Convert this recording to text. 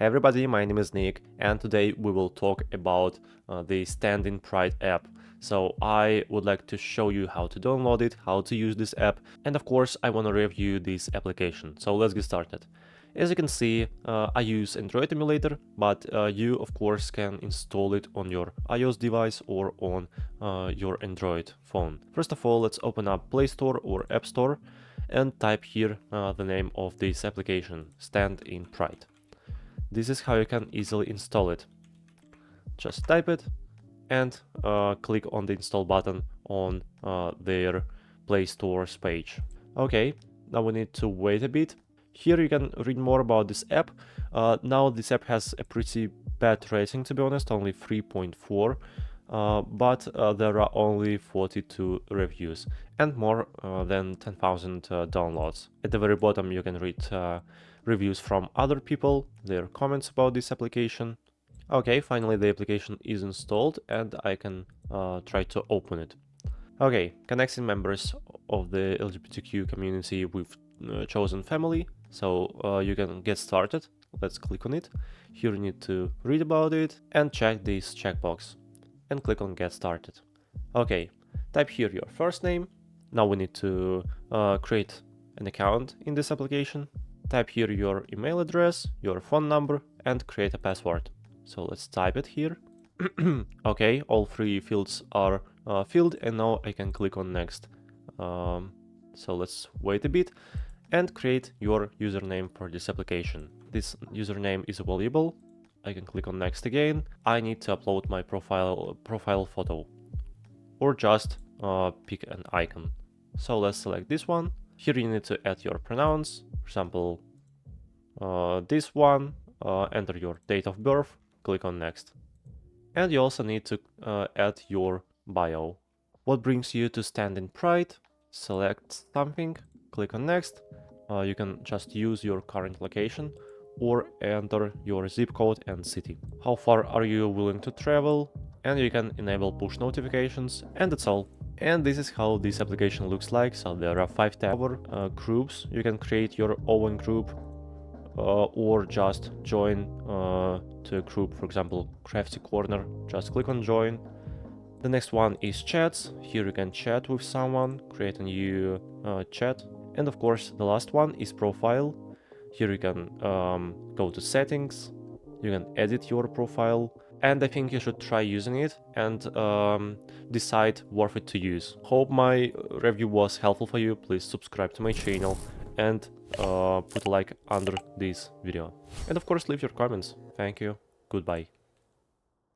Hey everybody, my name is Nick, and today we will talk about the Stand in Pride app. So I would like to show you how to download it, how to use this app, and of course I want to review this application. So let's get started. As you can see, I use Android emulator, but you of course can install it on your iOS device or on your Android phone. First of all, let's open up Play Store or App Store and type here the name of this application, Stand in Pride. This is how you can easily install it. Just type it and click on the install button on their Play Store's page. Okay, now we need to wait a bit. Here you can read more about this app. Now this app has a pretty bad rating, to be honest, only 3.4. But there are only 42 reviews and more than 10,000 downloads. At the very bottom you can read reviews from other people, their comments about this application. Okay, finally the application is installed and I can try to open it. Okay, connecting members of the LGBTQ community with chosen family, so you can get started. Let's click on it. Here you need to read about it and check this checkbox and click on get started. Okay, type here your first name. Now we need to create an account in this application. Type here your email address, your phone number, and create a password. So let's type it here. Okay, all three fields are filled, and now I can click on next. So let's wait a bit and create your username for this application. This username is valuable. I can click on next again. I need to upload my profile photo or just pick an icon. So let's select this one. Here you need to add your pronouns, for example, this one, enter your date of birth, click on next. And you also need to add your bio. What brings you to Stand in Pride? Select something, click on next. You can just use your current location or enter your zip code and city. How far are you willing to travel? And you can enable push notifications, and that's all. And this is how this application looks like. So there are 5 tab groups. You can create your own group or just join to a group, for example, Crafty Corner. Just click on join. The next one is chats. Here you can chat with someone, create a new chat. And of course, the last one is profile. Here you can go to settings, you can edit your profile, and I think you should try using it and decide worth it to use. Hope my review was helpful for you. Please subscribe to my channel and put a like under this video. And of course leave your comments. Thank you. Goodbye.